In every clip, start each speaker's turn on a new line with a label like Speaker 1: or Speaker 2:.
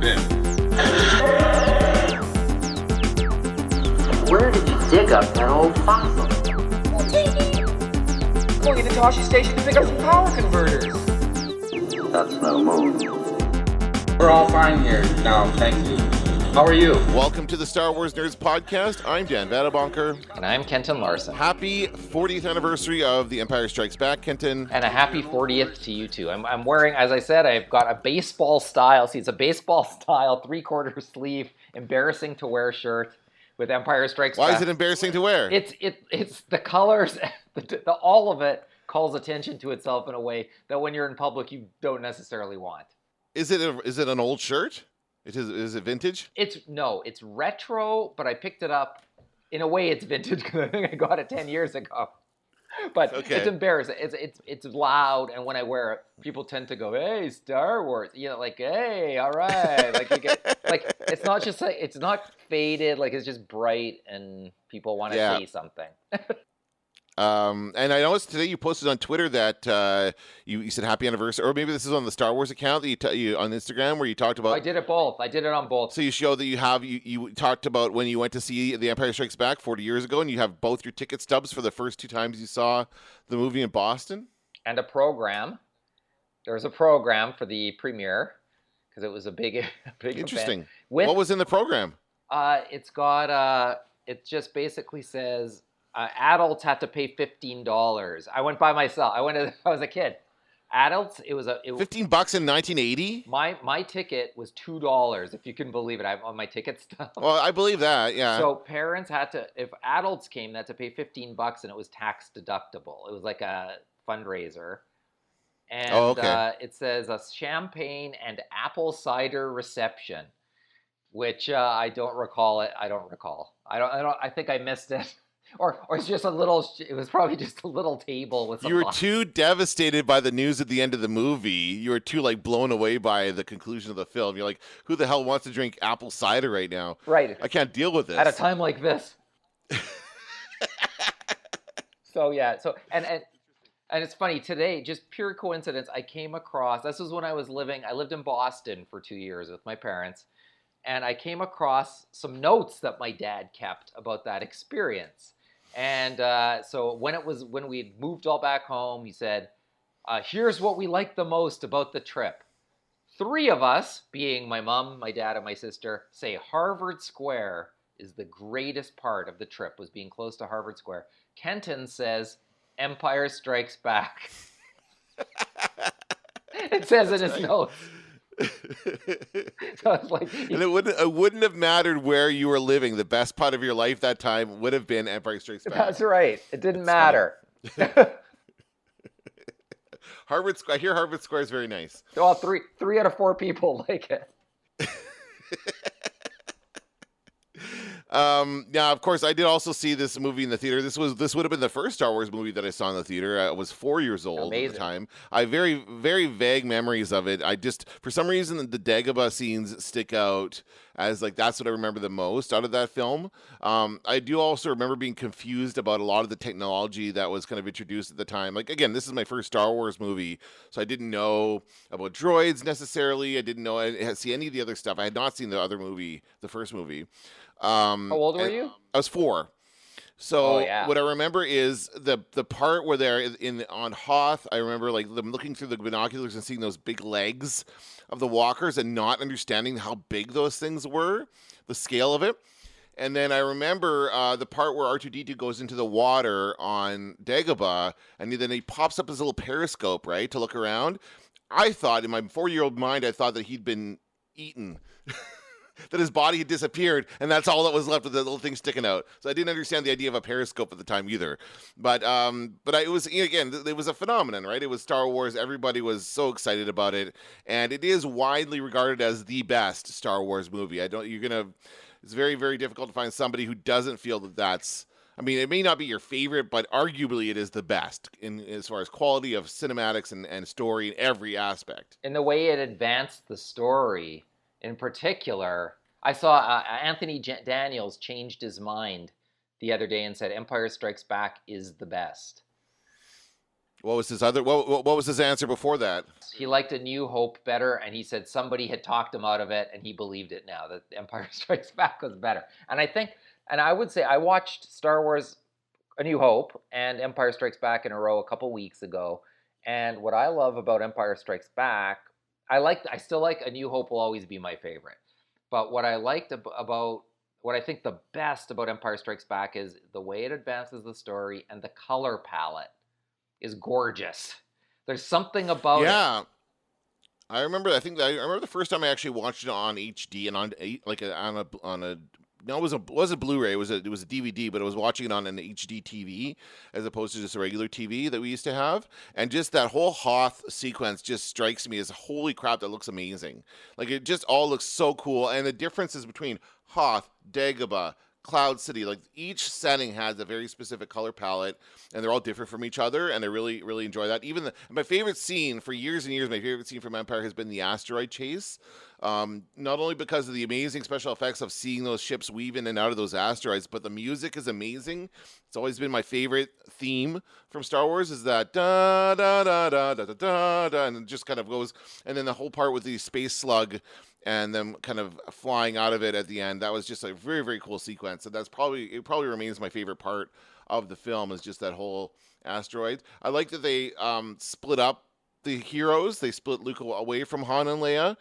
Speaker 1: been.
Speaker 2: Where did you dig up that old fossil?
Speaker 3: Going into Toshi Station to pick up some power converters.
Speaker 2: That's no moon.
Speaker 1: We're all fine here now, thank you. How are you?
Speaker 4: Welcome to the Star Wars Nerds Podcast. I'm Dan Vadabonker.
Speaker 5: And I'm Kenton Larson.
Speaker 4: Happy 40th anniversary of The Empire Strikes Back, Kenton.
Speaker 5: And a happy 40th to you too. I'm wearing, as I said, I've got a baseball style. See, it's a baseball style 3/4 sleeve, embarrassing to wear shirt with Empire Strikes Back.
Speaker 4: Why is it embarrassing to wear?
Speaker 5: It's the colors, all of it calls attention to itself in a way that when you're in public you don't necessarily want.
Speaker 4: Is it an old shirt? Is it vintage?
Speaker 5: It's retro, but I picked it up. In a way, it's vintage because I think I got it 10 years ago. But okay. It's embarrassing. It's loud, and when I wear it, people tend to go, "Hey, Star Wars!" You know, like, "Hey, all right." Like you get, like it's not just like it's not faded. Like it's just bright, and people want to say something.
Speaker 4: And I noticed today you posted on Twitter that you said happy anniversary, or maybe this is on the Star Wars account that you on Instagram where you talked about.
Speaker 5: I did it both. I did it on both.
Speaker 4: So you showed that you talked about when you went to see The Empire Strikes Back 40 years ago, and you have both your ticket stubs for the first 2 times you saw the movie in Boston.
Speaker 5: And a program. There was a program for the premiere because it was a big
Speaker 4: Interesting.
Speaker 5: Event.
Speaker 4: What was in the program?
Speaker 5: It's got it just basically says. Adults had to pay $15. I went by myself. I was a kid. Adults, it was $15
Speaker 4: in 1980.
Speaker 5: My ticket was $2, if you can believe it. I'm on my ticket stub.
Speaker 4: Well, I believe that. Yeah.
Speaker 5: So parents had to, if adults came, they had to pay $15, and it was tax deductible. It was like a fundraiser, and it says a champagne and apple cider reception, which I don't recall it. I don't recall. I think I missed it. Or it's just it was probably just a little table with some.
Speaker 4: You were too devastated by the news at the end of the movie. You were too blown away by the conclusion of the film. You're like, who the hell wants to drink apple cider right now?
Speaker 5: Right.
Speaker 4: I can't deal with this.
Speaker 5: At a time like this. So and it's funny today, just pure coincidence, I came across, this was when I lived in Boston for 2 years with my parents. And I came across some notes that my dad kept about that experience. And so when we moved all back home, he said, here's what we liked the most about the trip. 3 of us, being my mom, my dad, and my sister, say Harvard Square is the greatest part of the trip, was being close to Harvard Square. Kenton says, Empire Strikes Back. It says in his notes. So it's like,
Speaker 4: and it wouldn't have mattered where you were living. The best part of your life that time would have been Empire Strikes Back.
Speaker 5: That's right. It didn't matter.
Speaker 4: Harvard Square. I hear Harvard Square is very nice.
Speaker 5: Well, 3 out of 4 people like it.
Speaker 4: Now, of course, I did also see this movie in the theater. This would have been the first Star Wars movie that I saw in the theater. I was 4 years old at the time. I have very, very vague memories of it. I just, for some reason, the Dagobah scenes stick out as that's what I remember the most out of that film. I do also remember being confused about a lot of the technology that was kind of introduced at the time. Again, this is my first Star Wars movie, so I didn't know about droids necessarily. I didn't know I had seen any of the other stuff. I had not seen the first movie.
Speaker 5: How old were you?
Speaker 4: I was 4. So
Speaker 5: what
Speaker 4: I remember is the part where they're on Hoth. I remember them looking through the binoculars and seeing those big legs of the walkers and not understanding how big those things were, the scale of it. And then I remember the part where R2-D2 goes into the water on Dagobah, and then he pops up his little periscope, right, to look around. I thought, in my 4-year-old mind, I thought that he'd been eaten. That his body had disappeared, and that's all that was left with the little thing sticking out. So I didn't understand the idea of a periscope at the time either. But it was, again, it was a phenomenon, right? It was Star Wars. Everybody was so excited about it, and it is widely regarded as the best Star Wars movie. It's very, very difficult to find somebody who doesn't feel that that's. I mean, it may not be your favorite, but arguably it is the best as far as quality of cinematics and story in every aspect.
Speaker 5: In the way it advanced the story. In particular, I saw Anthony Daniels changed his mind the other day and said Empire Strikes Back is the best.
Speaker 4: What was his other? What was his answer before that?
Speaker 5: He liked A New Hope better, and he said somebody had talked him out of it, and he believed it now that Empire Strikes Back was better. And I think, and I would say, I watched Star Wars A New Hope and Empire Strikes Back in a row a couple weeks ago, and what I love about Empire Strikes Back, I still like A New Hope will always be my favorite. But what I liked about what I think the best about Empire Strikes Back is the way it advances the story, and the color palette is gorgeous. There's something about it.
Speaker 4: Yeah, I remember. I remember the first time I actually watched it on HD and on a no, it was a Blu-ray. It was a DVD, but I was watching it on an HD TV as opposed to just a regular TV that we used to have. And just that whole Hoth sequence just strikes me as holy crap. That looks amazing. Like it just all looks so cool. And the differences between Hoth, Dagobah, Cloud City, like each setting has a very specific color palette, and they're all different from each other, and I really, really enjoy that. Even my favorite scene for years and years, my favorite scene from Empire has been the asteroid chase. Not only because of the amazing special effects of seeing those ships weave in and out of those asteroids, but the music is amazing. It's always been my favorite theme from Star Wars, is that da da da da da da da da, and it just kind of goes, and then the whole part with the space slug and them kind of flying out of it at the end. That was just a very, very cool sequence. And it probably remains my favorite part of the film, is just that whole asteroid. I like that they split up the heroes. They split Luke away from Han and Leia.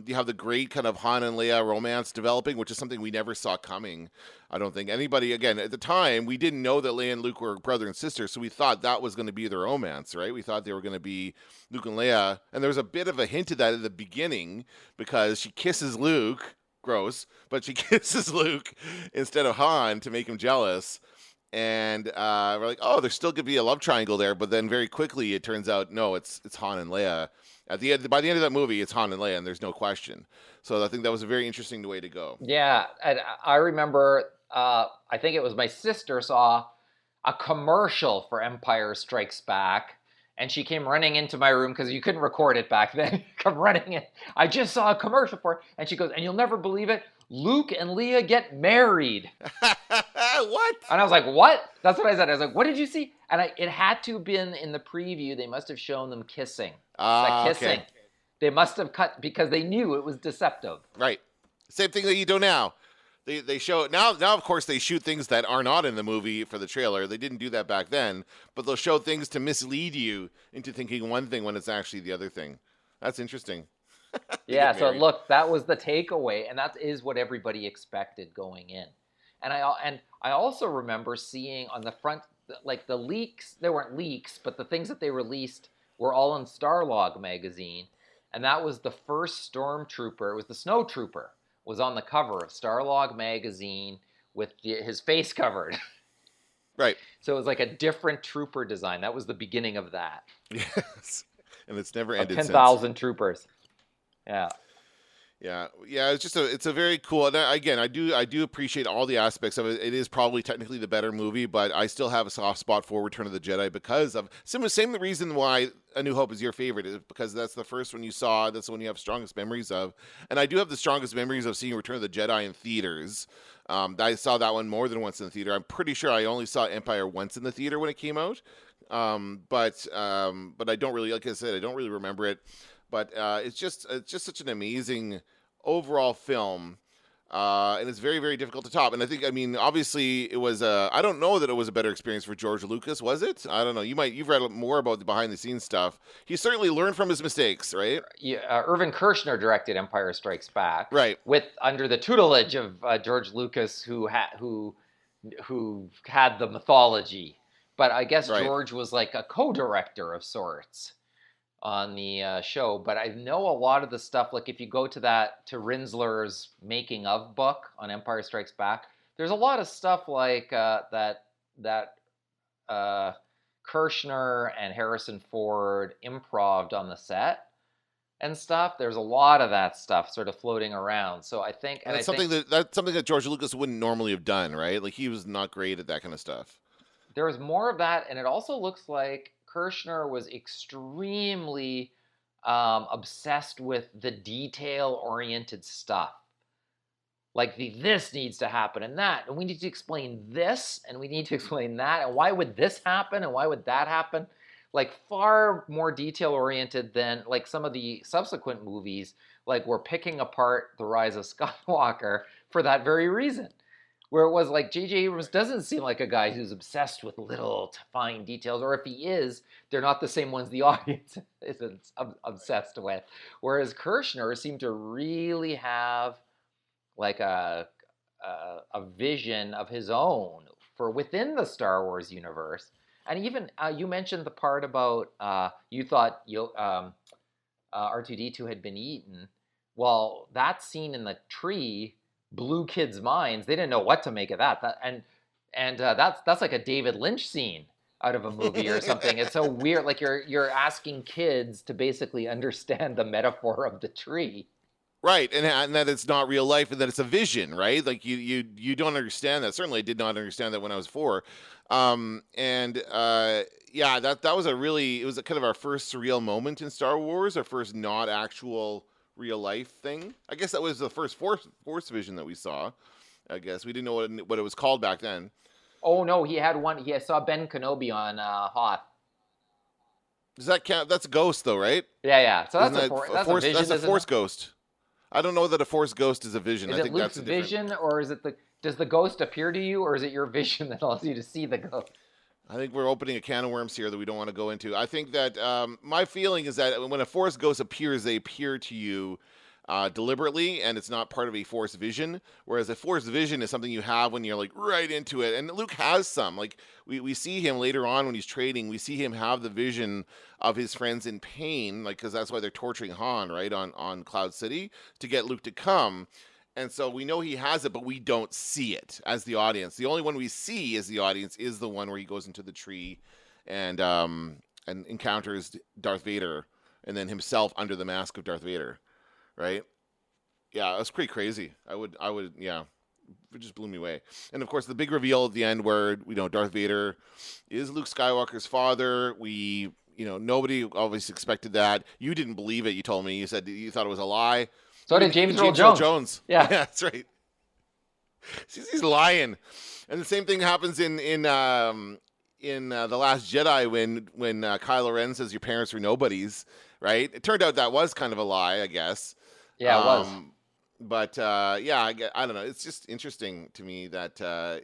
Speaker 4: You have the great kind of Han and Leia romance developing, which is something we never saw coming. I don't think anybody, again, at the time, we didn't know that Leia and Luke were brother and sister, so we thought that was going to be their romance, right? We thought they were going to be Luke and Leia, and there was a bit of a hint of that at the beginning, because she kisses Luke, gross, but she kisses Luke instead of Han to make him jealous. And we're like, oh, there still could be a love triangle there, but then very quickly it turns out, no, it's Han and Leia. At the end, by the end of that movie, it's Han and Leia, and there's no question. So I think that was a very interesting way to go.
Speaker 5: Yeah, and I remember, I think it was my sister saw a commercial for Empire Strikes Back, and she came running into my room because you couldn't record it back then. Come running in. I just saw a commercial for it, and she goes, and you'll never believe it, Luke and Leia get married.
Speaker 4: What?
Speaker 5: And I was like, what? That's what I said. I was like, what did you see? And it had to have been in the preview. They must have shown them kissing. Kissing.
Speaker 4: Okay.
Speaker 5: They must have cut because they knew it was deceptive.
Speaker 4: Right. Same thing that you do now. They show now of course they shoot things that are not in the movie for the trailer. They didn't do that back then, but they'll show things to mislead you into thinking one thing when it's actually the other thing. That's interesting.
Speaker 5: Yeah, so look, that was the takeaway, and that is what everybody expected going in. And I also remember seeing on the front, like the leaks, there weren't leaks, but the things that they released were all in Starlog magazine, and that was the first stormtrooper, it was the snow trooper, was on the cover of Starlog magazine with his face covered.
Speaker 4: Right.
Speaker 5: So it was like a different trooper design. That was the beginning of that.
Speaker 4: Yes. And it's never ended
Speaker 5: 10,000 troopers. Yeah.
Speaker 4: Yeah. It's a very cool. And again, I do appreciate all the aspects of it. It is probably technically the better movie, but I still have a soft spot for Return of the Jedi because of same the reason why A New Hope is your favorite is because that's the first one you saw. That's the one you have strongest memories of. And I do have the strongest memories of seeing Return of the Jedi in theaters. I saw that one more than once in the theater. I'm pretty sure I only saw Empire once in the theater when it came out. But I don't really, like I said, I don't really remember it. But it's just such an amazing overall film, and it's very, very difficult to top. And I mean, obviously, it was. I don't know that it was a better experience for George Lucas, was it? I don't know. You've read more about the behind the scenes stuff. He certainly learned from his mistakes, right?
Speaker 5: Yeah, Irvin Kershner directed Empire Strikes Back,
Speaker 4: right?
Speaker 5: Under the tutelage of George Lucas, who had the mythology. But I guess
Speaker 4: right.
Speaker 5: George was like a co-director of sorts on the show, but I know a lot of the stuff, like if you go to Rinsler's making of book on Empire Strikes Back, there's a lot of stuff like that Kershner and Harrison Ford improv'd on the set and stuff. There's a lot of that stuff sort of floating around. So I think,
Speaker 4: that's something that George Lucas wouldn't normally have done, right? Like he was not great at that kind of stuff.
Speaker 5: There was more of that, and it also looks like Kershner was extremely obsessed with the detail-oriented stuff. Like this needs to happen and that, and we need to explain this, and we need to explain that, and why would this happen, and why would that happen? like far more detail oriented than like some of the subsequent movies. Like we're picking apart the Rise of Skywalker for that very reason. Where it was like J.J. Abrams doesn't seem like a guy who's obsessed with little fine details, or if he is, they're not the same ones the audience isn't obsessed with. Whereas Kirshner seemed to really have like a vision of his own for within the Star Wars universe. And even you mentioned the part about you thought R2D2 had been eaten. Well, that scene in the tree blew kids' minds. They didn't know what to make of that. That's like a David Lynch scene out of a movie or something. It's so weird. Like you're asking kids to basically understand the metaphor of the tree.
Speaker 4: Right, and that it's not real life, and that it's a vision, right? Like you don't understand that. Certainly, I did not understand that when I was 4. Yeah, that was it was kind of our first surreal moment in Star Wars, our first not actual real life thing. I guess that was the first Force vision that we saw. I guess we didn't know what it was called back then.
Speaker 5: Oh no, he had one. He saw Ben Kenobi on Hoth.
Speaker 4: Does that count? That's a ghost, though, right?
Speaker 5: Yeah. So that's a vision.
Speaker 4: That's a Force ghost. I don't know that a Force ghost is a vision.
Speaker 5: Is
Speaker 4: I
Speaker 5: it
Speaker 4: think
Speaker 5: Luke's
Speaker 4: that's a different
Speaker 5: vision, or is it does the ghost appear to you, or is it your vision that allows you to see the ghost?
Speaker 4: I think we're opening a can of worms here that we don't want to go into. I think that my feeling is that when a Force ghost appears, they appear to you deliberately, and it's not part of a Force vision. Whereas a Force vision is something you have when you're like right into it. And Luke has some. Like we see him later on when he's training. We see him have the vision of his friends in pain, like because that's why they're torturing Han, right, on Cloud City to get Luke to come. And so we know he has it, but we don't see it as the audience. The only one we see as the audience is the one where he goes into the tree and encounters Darth Vader, and then himself under the mask of Darth Vader, right? Yeah, it was pretty crazy. I would, yeah, it just blew me away. And of course, the big reveal at the end where Darth Vader is Luke Skywalker's father. Nobody obviously expected that. You didn't believe it. You told me. You said you thought it was a lie.
Speaker 5: So did James Earl Jones. Yeah,
Speaker 4: that's right. He's lying. And the same thing happens in The Last Jedi when Kylo Ren says your parents were nobodies, right? It turned out that was kind of a lie, I guess.
Speaker 5: Yeah, it was.
Speaker 4: But I don't know. It's just interesting to me that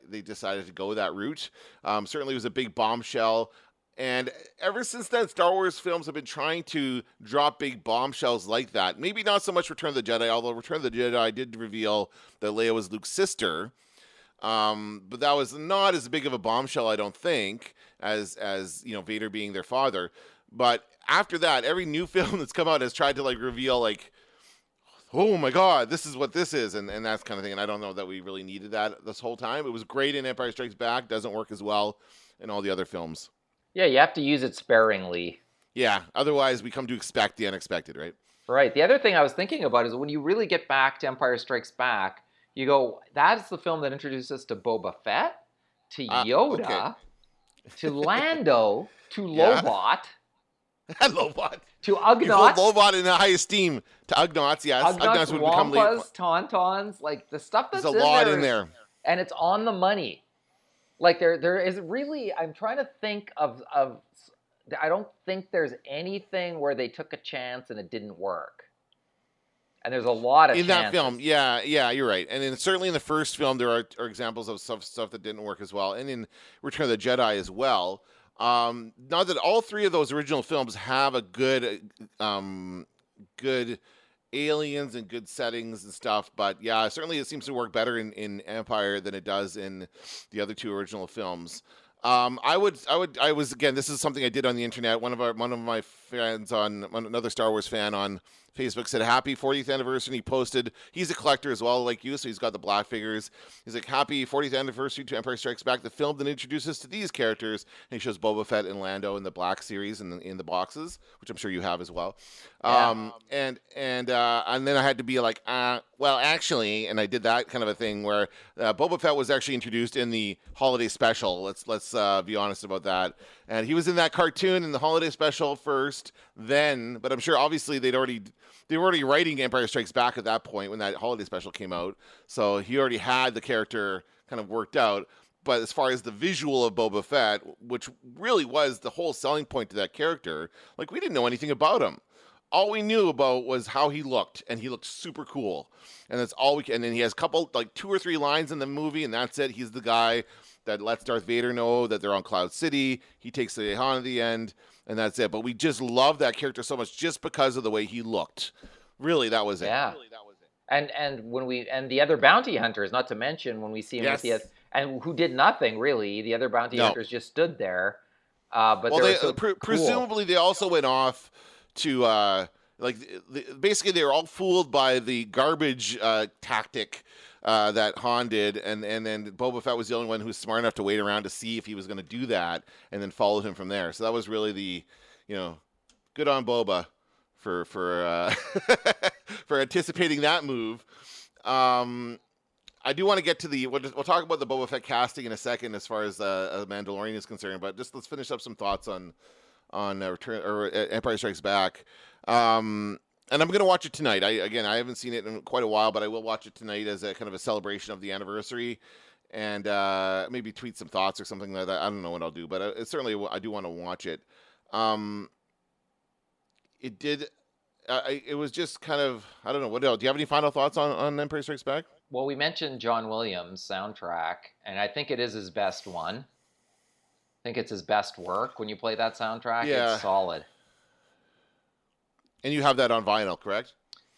Speaker 4: they decided to go that route. Certainly, it was a big bombshell. And ever since then, Star Wars films have been trying to drop big bombshells like that. Maybe not so much Return of the Jedi, although Return of the Jedi did reveal that Leia was Luke's sister. But that was not as big of a bombshell, I don't think, as Vader being their father. But after that, every new film that's come out has tried to reveal oh my God, this is what this is, and that kind of thing. And I don't know that we really needed that this whole time. It was great in Empire Strikes Back, doesn't work as well in all the other films.
Speaker 5: Yeah, you have to use it sparingly.
Speaker 4: Yeah, otherwise we come to expect the unexpected, right?
Speaker 5: Right. The other thing I was thinking about is when you really get back to Empire Strikes Back, you go, that's the film that introduced us to Boba Fett, to Yoda,
Speaker 4: okay.
Speaker 5: to Lando, to Lobot.
Speaker 4: Lobot.
Speaker 5: To Ugnaughts.
Speaker 4: You hold Lobot in high esteem. To Ugnaughts, yes.
Speaker 5: Ugnaughts,
Speaker 4: would
Speaker 5: Wampas,
Speaker 4: become
Speaker 5: Tauntauns, the stuff that's
Speaker 4: There's a lot in there.
Speaker 5: And it's on the money. There is really, I'm trying to think of, I don't think there's anything where they took a chance and it didn't work. And there's a lot of
Speaker 4: in
Speaker 5: chances.
Speaker 4: that film. Yeah, you're right. And certainly in the first film, there are examples of stuff that didn't work as well. And in Return of the Jedi as well. Not that all three of those original films have a good aliens and good settings and stuff, but yeah, certainly it seems to work better in Empire than it does in the other two original films. This is something I did on the internet. One of my friends another Star Wars fan on Facebook said happy 40th anniversary. And he posted, he's a collector as well like you, so he's got the black figures. He's like, happy 40th anniversary to Empire Strikes Back, the film that introduces us to these characters. And he shows Boba Fett and Lando in the black series in the boxes, which I'm sure you have as well.
Speaker 5: Yeah.
Speaker 4: And then I had to be like, well, actually, and I did that kind of a thing where Boba Fett was actually introduced in the holiday special. Let's be honest about that. And he was in that cartoon in the holiday special first, but I'm sure obviously they were already writing Empire Strikes Back at that point when that holiday special came out. So he already had the character kind of worked out. but as far as the visual of Boba Fett, which really was the whole selling point to that character, like we didn't know anything about him. All we knew about was how he looked, and he looked super cool. And that's all and then he has a couple, like 2 or 3 lines in the movie, and that's it. He's the guy that lets Darth Vader know that they're on Cloud City. He takes the Han at the end, and that's it. But we just love that character so much just because of the way he looked. Really, that was it.
Speaker 5: Yeah. And when the other bounty hunters, not to mention when we see him with the and who did nothing really, the other bounty hunters just stood there. But
Speaker 4: well,
Speaker 5: they were so cool.
Speaker 4: Presumably they also went off to basically they were all fooled by the garbage tactic that Han did, and then Boba Fett was the only one who was smart enough to wait around to see if he was going to do that, and then followed him from there. So that was really the, good on Boba for for anticipating that move. I do want to get to we'll talk about the Boba Fett casting in a second as far as Mandalorian is concerned, but just let's finish up some thoughts on Return or Empire Strikes Back. And I'm going to watch it tonight. I haven't seen it in quite a while, but I will watch it tonight as a kind of a celebration of the anniversary, and maybe tweet some thoughts or something like that. I don't know what I'll do, but I do want to watch it. It did. It was just kind of, I don't know. What else? Do you have any final thoughts on Empire Strikes Back?
Speaker 5: Well, we mentioned John Williams' soundtrack, and I think it is his best one. I think it's his best work. When you play that soundtrack, it's solid. And
Speaker 4: you have that on vinyl, correct?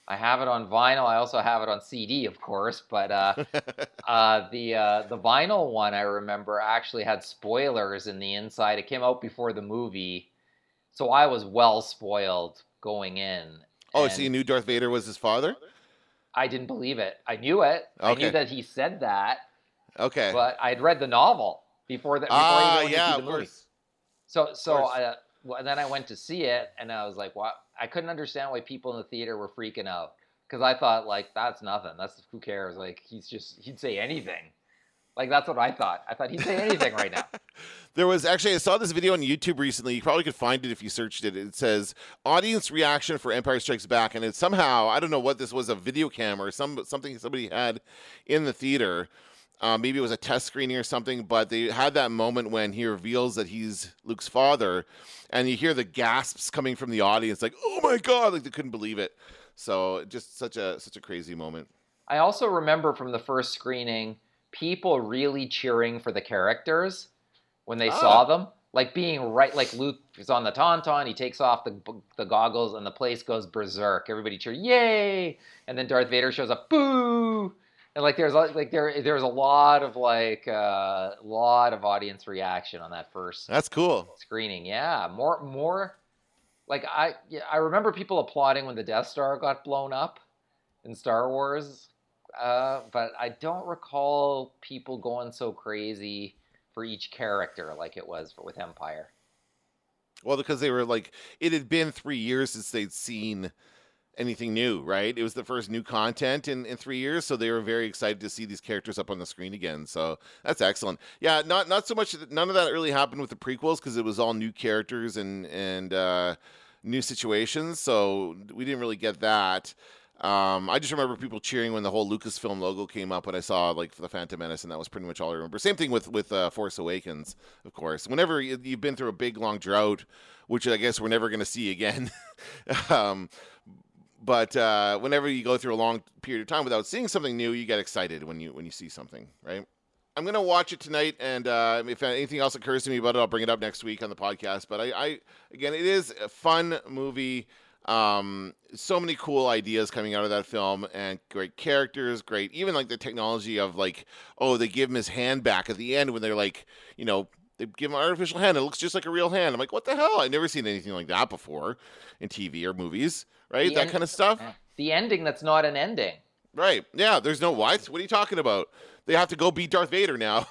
Speaker 5: I have it on vinyl. I also have it on CD, of course. But the vinyl one, I remember, actually had spoilers in the inside. It came out before the movie, so I was well spoiled going in.
Speaker 4: Oh, so you knew Darth Vader was his father?
Speaker 5: I didn't believe it. I knew it. Okay. I knew that he said that.
Speaker 4: Okay.
Speaker 5: But I'd read the novel before I even went to see the movie. So then I went to see it, and I was like, "What?" I couldn't understand why people in the theater were freaking out, because I thought, like, that's nothing. That's, who cares? Like, he'd say anything. Like, that's what I thought. I thought he'd say anything right now.
Speaker 4: There was actually, I saw this video on YouTube recently. You probably could find it if you searched it. It says audience reaction for Empire Strikes Back, and it's somehow, I don't know what this was, a video camera or something somebody had in the theater. Maybe it was a test screening or something, but they had that moment when he reveals that he's Luke's father, and you hear the gasps coming from the audience, like, "Oh my God!" Like they couldn't believe it. So just such a crazy moment.
Speaker 5: I also remember from the first screening, people really cheering for the characters when they saw them, like being right, like Luke is on the Tauntaun, he takes off the goggles, and the place goes berserk. Everybody cheer, "Yay!" And then Darth Vader shows up, "Boo!" And like there's a lot of audience reaction on that first.
Speaker 4: That's cool.
Speaker 5: Screening, yeah, more. Like I remember people applauding when the Death Star got blown up in Star Wars, but I don't recall people going so crazy for each character like it was with Empire.
Speaker 4: Well, because they were like, it had been 3 years since they'd seen anything new, right? It was the first new content in 3 years, so they were very excited to see these characters up on the screen again. So that's excellent. Yeah, not so much. None of that really happened with the prequels because it was all new characters and new situations. So we didn't really get that. I just remember people cheering when the whole Lucasfilm logo came up when I saw like the Phantom Menace, and that was pretty much all I remember. Same thing with Force Awakens, of course. Whenever you've been through a big long drought, which I guess we're never going to see again. But whenever you go through a long period of time without seeing something new, you get excited when you see something, right? I'm going to watch it tonight, and if anything else occurs to me about it, I'll bring it up next week on the podcast. But again, it is a fun movie. So many cool ideas coming out of that film, and great characters, great, even like the technology of like, they give him his hand back at the end when they're like, they give him an artificial hand. It looks just like a real hand. I'm like, what the hell? I've never seen anything like that before in TV or movies, right? That kind of stuff.
Speaker 5: The ending that's not an ending.
Speaker 4: Right. Yeah, there's no what? What are you talking about? They have to go beat Darth Vader now.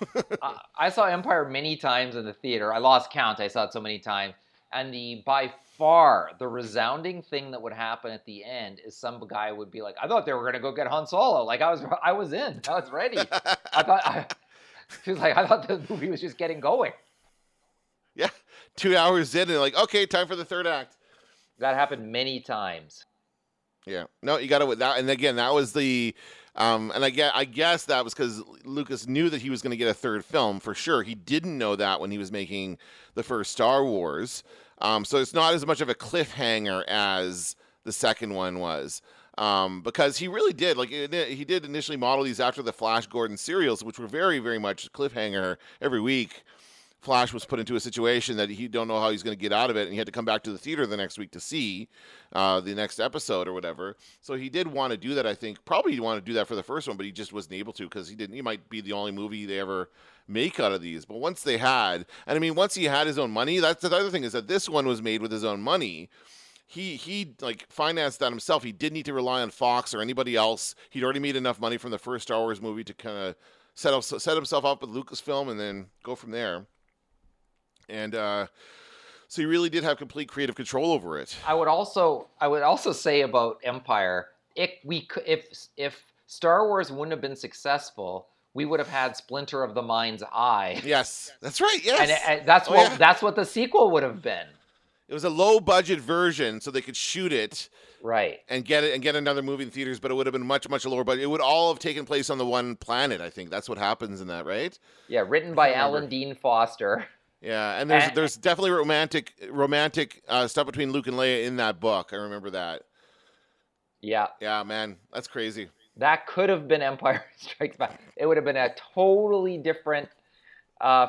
Speaker 5: I saw Empire many times in the theater. I lost count. I saw it so many times. And by far, the resounding thing that would happen at the end is some guy would be like, "I thought they were going to go get Han Solo." Like I was in. I was ready. He was like, I thought the movie was just getting going.
Speaker 4: Yeah, 2 hours in, and like, okay, time for the third act.
Speaker 5: That happened many times.
Speaker 4: Yeah. No, you got to that. And again, that was the, and I guess that was because Lucas knew that he was going to get a third film for sure. He didn't know that when he was making the first Star Wars. So it's not as much of a cliffhanger as the second one was. Because he really did, like, he did initially model these after the Flash Gordon serials, which were very, very much cliffhanger every week. Flash was put into a situation that he don't know how he's going to get out of it, and he had to come back to the theater the next week to see the next episode or whatever. So he did want to do that, I think. Probably he wanted to do that for the first one, but he just wasn't able to because he might be the only movie they ever make out of these. But once they had, and I mean, once he had his own money, that's the other thing is that this one was made with his own money. He like financed that himself. He didn't need to rely on Fox or anybody else. He'd already made enough money from the first Star Wars movie to kind of set himself up with Lucasfilm and then go from there. And so he really did have complete creative control over it.
Speaker 5: I would also say about Empire, if Star Wars wouldn't have been successful, we would have had Splinter of the Mind's Eye.
Speaker 4: Yes, that's right. Yes,
Speaker 5: and that's what the sequel would have been.
Speaker 4: It was a low budget version, so they could shoot it,
Speaker 5: right,
Speaker 4: and get another movie in theaters. But it would have been much lower budget. It would all have taken place on the one planet. I think that's what happens in that, right?
Speaker 5: Yeah, written by Alan Dean Foster.
Speaker 4: Yeah, and there's definitely romantic stuff between Luke and Leia in that book. I remember that.
Speaker 5: Yeah.
Speaker 4: Yeah, man, that's crazy.
Speaker 5: That could have been Empire Strikes Back. It would have been a totally different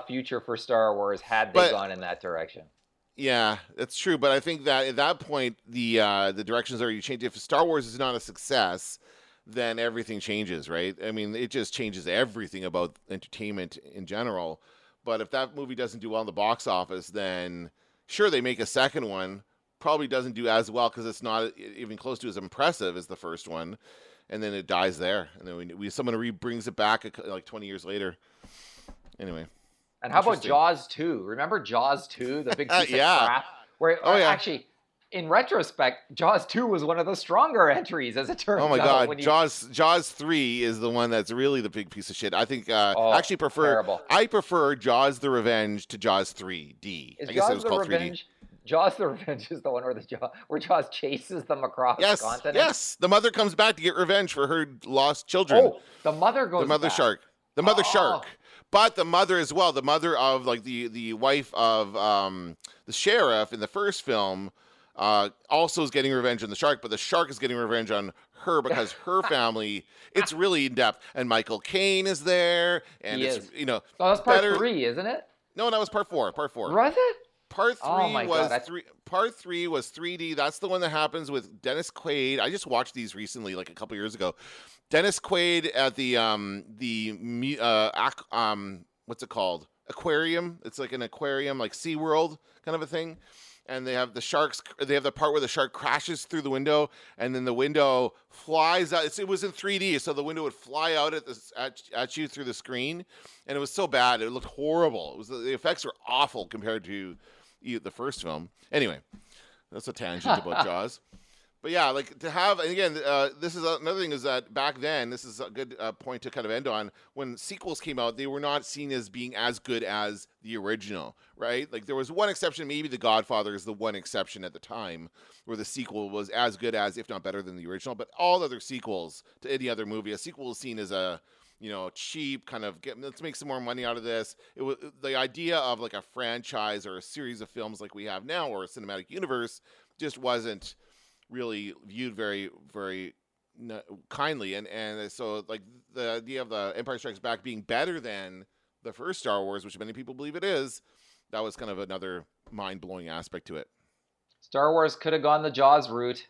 Speaker 5: future for Star Wars had they gone in that direction.
Speaker 4: Yeah, that's true. But I think that at that point, the directions already changed. If Star Wars is not a success, then everything changes, right? I mean, it just changes everything about entertainment in general. But if that movie doesn't do well in the box office, then sure, they make a second one. Probably doesn't do as well because it's not even close to as impressive as the first one. And then it dies there. And then someone brings it back like 20 years later. Anyway.
Speaker 5: And how about Jaws 2? Remember Jaws 2, the big piece of crap? Actually, in retrospect, Jaws 2 was one of the stronger entries, as it turns out.
Speaker 4: Oh my God, Jaws 3 is the one that's really the big piece of shit. I think I prefer Jaws the Revenge to Jaws 3D. I guess it was called 3D.
Speaker 5: Jaws the Revenge is the one where Jaws chases them across the continent.
Speaker 4: Yes, the mother comes back to get revenge for her lost children.
Speaker 5: Oh, the mother goes back.
Speaker 4: The mother shark. But the mother as well, the mother of like the wife of the sheriff in the first film, also is getting revenge on the shark, but the shark is getting revenge on her because her family, it's really in depth. And Michael Caine is there, and
Speaker 5: that's part 3, isn't it?
Speaker 4: No, that was part 4. Was
Speaker 5: it?
Speaker 4: Part 3 was 3D. That's the one that happens with Dennis Quaid. I just watched these recently, like a couple years ago. Dennis Quaid at the what's it called? Aquarium. It's like an aquarium, like SeaWorld kind of a thing. And they have the sharks. They have the part where the shark crashes through the window, and then the window flies out. It was in 3D, so the window would fly out at you through the screen, and it was so bad. It looked horrible. The effects were awful compared to the first film. Anyway, that's a tangent about Jaws. But yeah, like to have, and again, this is another thing is that back then, this is a good point to kind of end on. When sequels came out, they were not seen as being as good as the original, right? Like there was one exception, maybe The Godfather is the one exception at the time, where the sequel was as good as, if not better than the original. But all other sequels to any other movie, a sequel is seen as a cheap kind of let's make some more money out of this. It was the idea of like a franchise or a series of films like we have now, or a cinematic universe, just wasn't really viewed very, very kindly, and so like the idea of the Empire Strikes Back being better than the first Star Wars, which many people believe it is, that was kind of another mind-blowing aspect to it.
Speaker 5: Star Wars could have gone the Jaws route.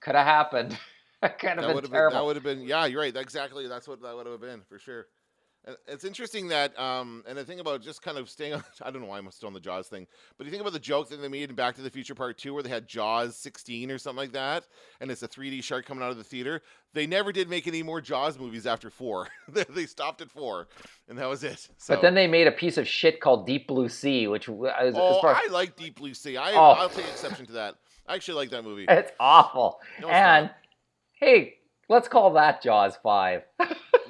Speaker 5: Could have happened. That
Speaker 4: would have been, yeah, you're right. Exactly. That's what that would have been for sure. And it's interesting that, and the thing about just kind of staying on, I don't know why I'm still on the Jaws thing, but you think about the joke that they made in Back to the Future Part 2 where they had Jaws 16 or something like that, and it's a 3D shark coming out of the theater. They never did make any more Jaws movies after 4. They stopped at 4, and that was it. So.
Speaker 5: But then they made a piece of shit called Deep Blue Sea, which is...
Speaker 4: I like Deep Blue Sea. I'll take exception to that. I actually like that movie.
Speaker 5: It's awful.
Speaker 4: No, it's not.
Speaker 5: Hey, let's call that Jaws 5.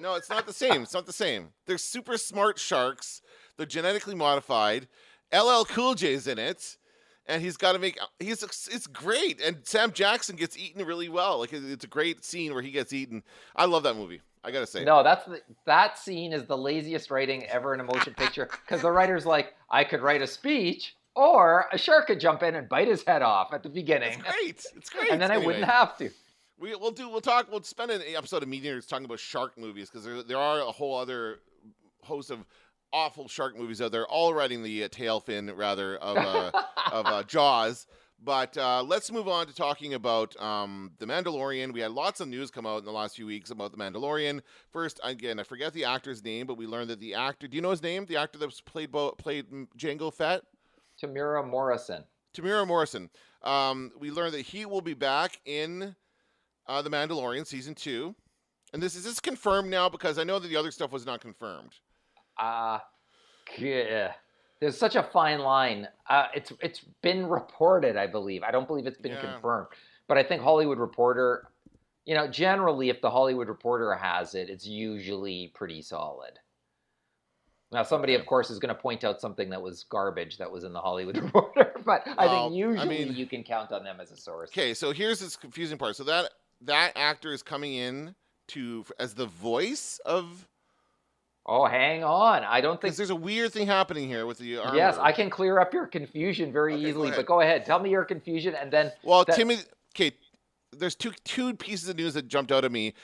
Speaker 4: No, it's not the same. It's not the same. They're super smart sharks. They're genetically modified. LL Cool J's in it. and he's got to make it's great, and Sam Jackson gets eaten really well. Like it's a great scene where he gets eaten. I love that movie. I gotta say.
Speaker 5: No, that scene is the laziest writing ever in a motion picture because the writer's like, I could write a speech, or a shark could jump in and bite his head off at the beginning.
Speaker 4: It's great.
Speaker 5: And then I wouldn't have to.
Speaker 4: We'll spend an episode of Media Nerds talking about shark movies because there are a whole other host of awful shark movies out there, all riding the tail fin rather of Jaws. But let's move on to talking about The Mandalorian. We had lots of news come out in the last few weeks about The Mandalorian. First, again, I forget the actor's name, but we learned that the actor, do you know his name? The actor that was played Jango Fett?
Speaker 5: Tamira Morrison. We learned that he will be back in The Mandalorian Season 2. And is this confirmed now? Because I know that the other stuff was not confirmed. Yeah. There's such a fine line. It's been reported, I believe. I don't believe it's been confirmed. But I think Hollywood Reporter, generally if the Hollywood Reporter has it, it's usually pretty solid. Now, somebody, of course, is going to point out something that was garbage that was in the Hollywood Reporter. But I think usually you can count on them as a source.
Speaker 4: Okay, so here's this confusing part. So that actor is coming in as the voice of...
Speaker 5: Oh, hang on. I don't think...
Speaker 4: Because there's a weird thing happening here with the armor.
Speaker 5: Yes, I can clear up your confusion very easily, but go ahead. Tell me your confusion, and then...
Speaker 4: Well, there's two pieces of news that jumped out at me.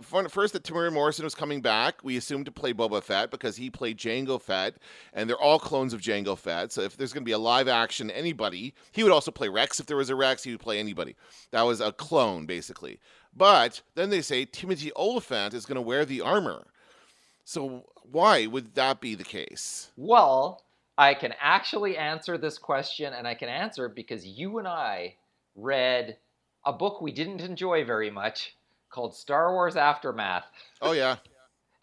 Speaker 4: First, that Tamira Morrison was coming back. We assumed to play Boba Fett because he played Jango Fett, and they're all clones of Jango Fett. So if there's going to be a live action anybody, he would also play Rex. If there was a Rex, he would play anybody. That was a clone, basically. But then they say Timothy Olyphant is going to wear the armor. So why would that be the case?
Speaker 5: Well, I can actually answer this question, and I can answer it because you and I read a book we didn't enjoy very much called Star Wars Aftermath.
Speaker 4: Oh, yeah.
Speaker 5: Do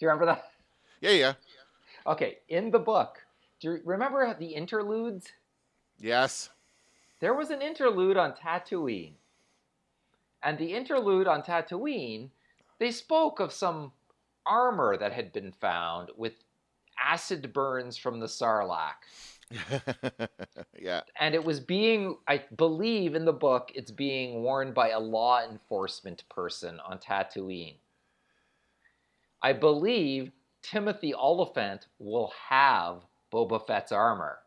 Speaker 5: you remember that?
Speaker 4: Yeah.
Speaker 5: Okay, in the book, do you remember the interludes?
Speaker 4: Yes.
Speaker 5: There was an interlude on Tatooine. And the interlude on Tatooine, they spoke of some armor that had been found with acid burns from the Sarlacc.
Speaker 4: Yeah.
Speaker 5: And it was I believe in the book, it's being worn by a law enforcement person on Tatooine. I believe Timothy Olyphant will have Boba Fett's armor.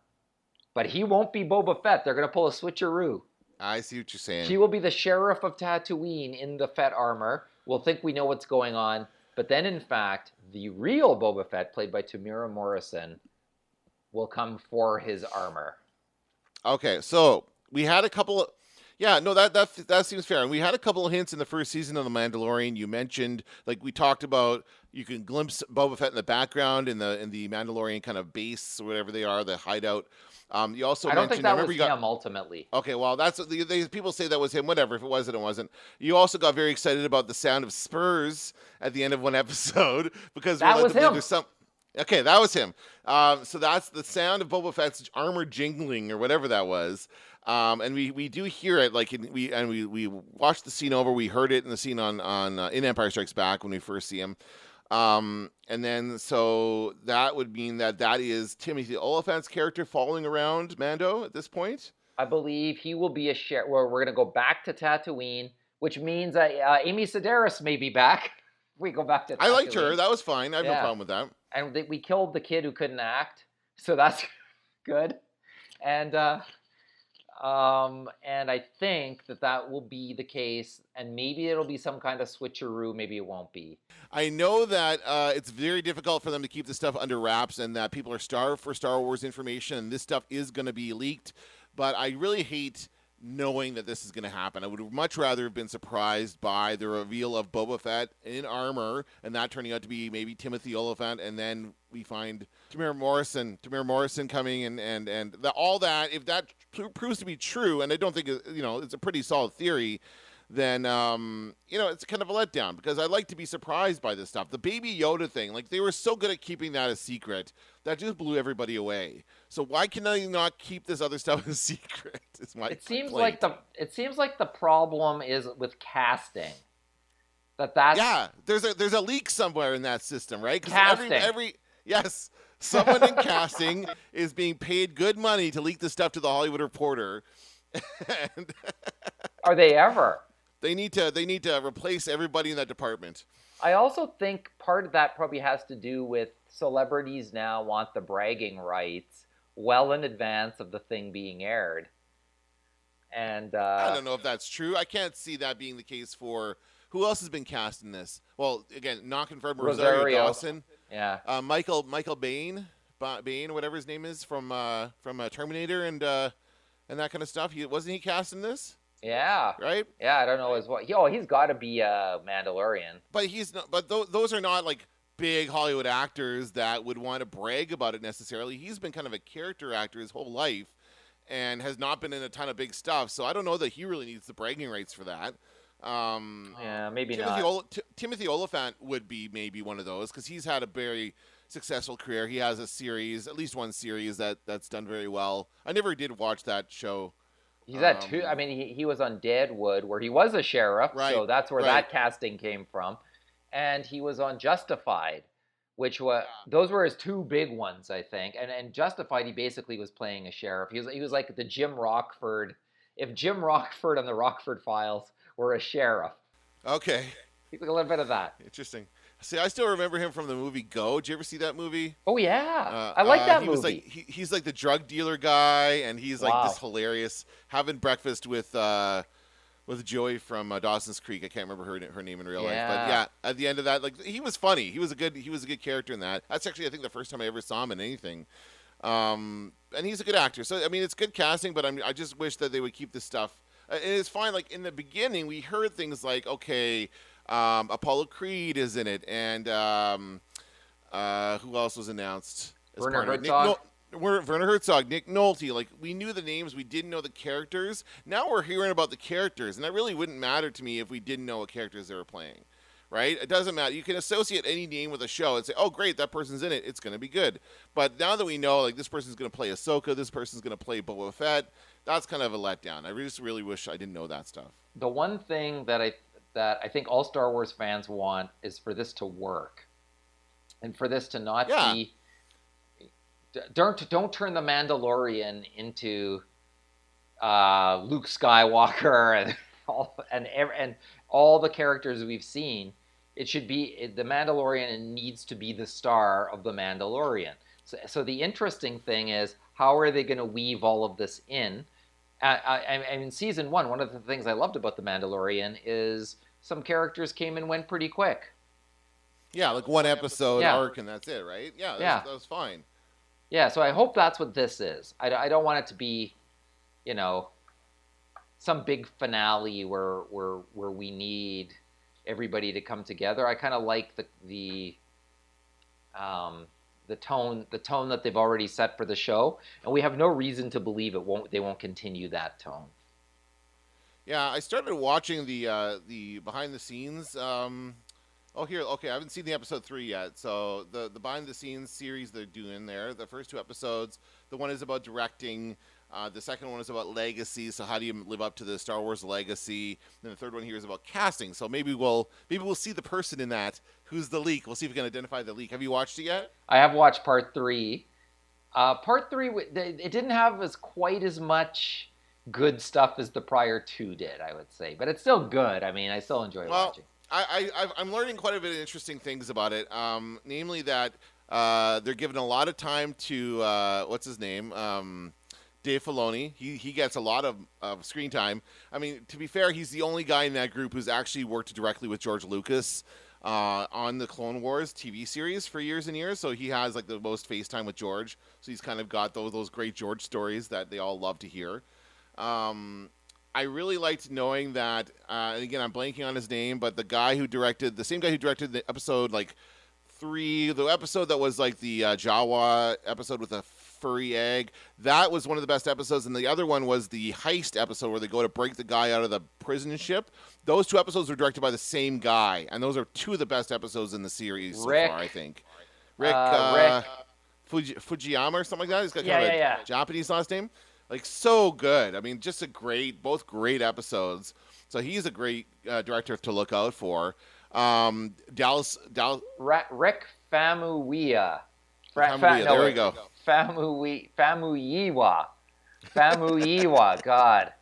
Speaker 5: But he won't be Boba Fett. They're going to pull a switcheroo.
Speaker 4: I see what you're saying.
Speaker 5: He will be the sheriff of Tatooine in the Fett armor. We'll think we know what's going on. But then, in fact, the real Boba Fett, played by Tamira Morrison, will come for his armor.
Speaker 4: Okay, so we had a couple of... Yeah, no, that seems fair. And we had a couple of hints in the first season of The Mandalorian. You mentioned, like we talked about, you can glimpse Boba Fett in the background in the Mandalorian kind of base or whatever they are, the hideout. You also
Speaker 5: I don't
Speaker 4: mentioned...
Speaker 5: think that was him, ultimately.
Speaker 4: Okay, well, people say that was him. Whatever, if it wasn't, it wasn't. You also got very excited about the sound of spurs at the end of one episode because
Speaker 5: that was him.
Speaker 4: Okay, that was him. So that's the sound of Boba Fett's armor jingling or whatever that was. And we do hear it we watched the scene over. We heard it in the scene on in Empire Strikes Back when we first see him. And then so that would mean that is Timothy Olyphant's character following around Mando at this point.
Speaker 5: I believe he will be a sheriff. We're going to go back to Tatooine, which means Amy Sedaris may be back. We go back to Tatooine.
Speaker 4: I liked her. That was fine. I have no problem with that.
Speaker 5: And we killed the kid who couldn't act, so that's good. And I think that will be the case, and maybe it'll be some kind of switcheroo, maybe it won't be.
Speaker 4: I know that it's very difficult for them to keep this stuff under wraps, and that people are starved for Star Wars information, and this stuff is going to be leaked, but I really hate knowing that this is going to happen. I would much rather have been surprised by the reveal of Boba Fett in armor, and that turning out to be maybe Timothy Olyphant, and then we find Tamira Morrison coming, and all that. If that proves to be true, and I don't think it's a pretty solid theory, then it's kind of a letdown because I like to be surprised by this stuff. The Baby Yoda thing, like they were so good at keeping that a secret, that just blew everybody away. So why can I not keep this other stuff a secret? It seems like
Speaker 5: the problem is with casting. That's
Speaker 4: there's a leak somewhere in that system, right?
Speaker 5: Casting.
Speaker 4: Yes, someone in casting is being paid good money to leak this stuff to the Hollywood Reporter, and
Speaker 5: Are they ever?
Speaker 4: they need to replace everybody in that department.
Speaker 5: I also think part of that probably has to do with celebrities now want the bragging rights well in advance of the thing being aired. And
Speaker 4: I don't know if that's true. I can't see that being the case for who else has been cast in this. Well, again, not confirmed. Rosario Dawson,
Speaker 5: Yeah.
Speaker 4: Michael Bain, whatever his name is from Terminator and that kind of stuff. Wasn't he cast in this?
Speaker 5: Yeah.
Speaker 4: Right?
Speaker 5: Yeah, I don't know as well. He's got to be a Mandalorian.
Speaker 4: But he's not. But those are not like big Hollywood actors that would want to brag about it necessarily. He's been kind of a character actor his whole life, and has not been in a ton of big stuff. So I don't know that he really needs the bragging rights for that.
Speaker 5: Yeah, maybe
Speaker 4: not. Timothy Oliphant would be maybe one of those because he's had a very successful career. He has a series, at least one series that's done very well. I never did watch that show.
Speaker 5: He's at two. I mean, he was on Deadwood, where he was a sheriff, so that's where that casting came from. And he was on Justified, which those were his two big ones, I think. And Justified, he basically was playing a sheriff. He was like the Jim Rockford. If Jim Rockford on the Rockford Files were a sheriff.
Speaker 4: Okay.
Speaker 5: He's like a little bit of that.
Speaker 4: Interesting. See, I still remember him from the movie Go. Did you ever see that movie?
Speaker 5: Oh yeah, I like that movie.
Speaker 4: He's like the drug dealer guy, and he's like this hilarious having breakfast with Joey from Dawson's Creek. I can't remember her name in real life, but yeah, at the end of that, like he was funny. He was a good character in that. That's actually I think the first time I ever saw him in anything. And he's a good actor. So I mean, it's good casting, but I just wish that they would keep this stuff. And it's fine. Like in the beginning, we heard things like, okay. Apollo Creed is in it, and who else was announced?
Speaker 5: Werner Herzog.
Speaker 4: Werner Herzog, Nick Nolte. Like we knew the names, we didn't know the characters. Now we're hearing about the characters, and that really wouldn't matter to me if we didn't know what characters they were playing. Right? It doesn't matter. You can associate any name with a show and say, "Oh, great, that person's in it. It's going to be good." But now that we know, like this person's going to play Ahsoka, this person's going to play Boba Fett, that's kind of a letdown. I just really wish I didn't know that stuff.
Speaker 5: The one thing that I think all Star Wars fans want is for this to work, and for this to not be. Don't turn the Mandalorian into Luke Skywalker and all the characters we've seen. It should be the Mandalorian needs to be the star of the Mandalorian. So the interesting thing is, how are they going to weave all of this in? In season one of the things I loved about the Mandalorian is some characters came and went pretty quick.
Speaker 4: Yeah, like one episode arc and that's it, right? Yeah, that was fine.
Speaker 5: Yeah, so I hope that's what this is. I don't want it to be, some big finale where we need everybody to come together. I kind of like the tone that they've already set for the show, and we have no reason to believe they won't continue that tone.
Speaker 4: Yeah, I started watching the behind the scenes. I haven't seen the episode 3 yet. So the behind the scenes series they're doing there, the first 2 episodes, the one is about directing. The second one is about legacy. So how do you live up to the Star Wars legacy? And the third one here is about casting. So maybe we'll see the person in that who's the leak. We'll see if we can identify the leak. Have you watched it yet?
Speaker 5: I have watched part 3. Part 3, it didn't have quite as much good stuff as the prior 2 did, I would say, but it's still good. I mean, I still enjoy watching.
Speaker 4: I'm learning quite a bit of interesting things about it. Namely that they're giving a lot of time to what's his name, Dave Filoni. He gets a lot of screen time. I mean, to be fair, he's the only guy in that group who's actually worked directly with George Lucas on the Clone Wars TV series for years and years. So he has like the most face time with George. So he's kind of got those great George stories that they all love to hear. I really liked knowing that, and again, I'm blanking on his name, but the same guy who directed the episode 3, the episode that was like the Jawa episode with a furry egg, that was one of the best episodes, and the other one was the heist episode where they go to break the guy out of the prison ship. Those 2 episodes were directed by the same guy, and those are 2 of the best episodes in the series so far, I think. Rick Fujiyama or something like that. He's got kind of a Japanese last name. Like, so good. I mean, just both great episodes. So he's a great director to look out for. Rick Famuyiwa. There we go.
Speaker 5: Famuyiwa. God.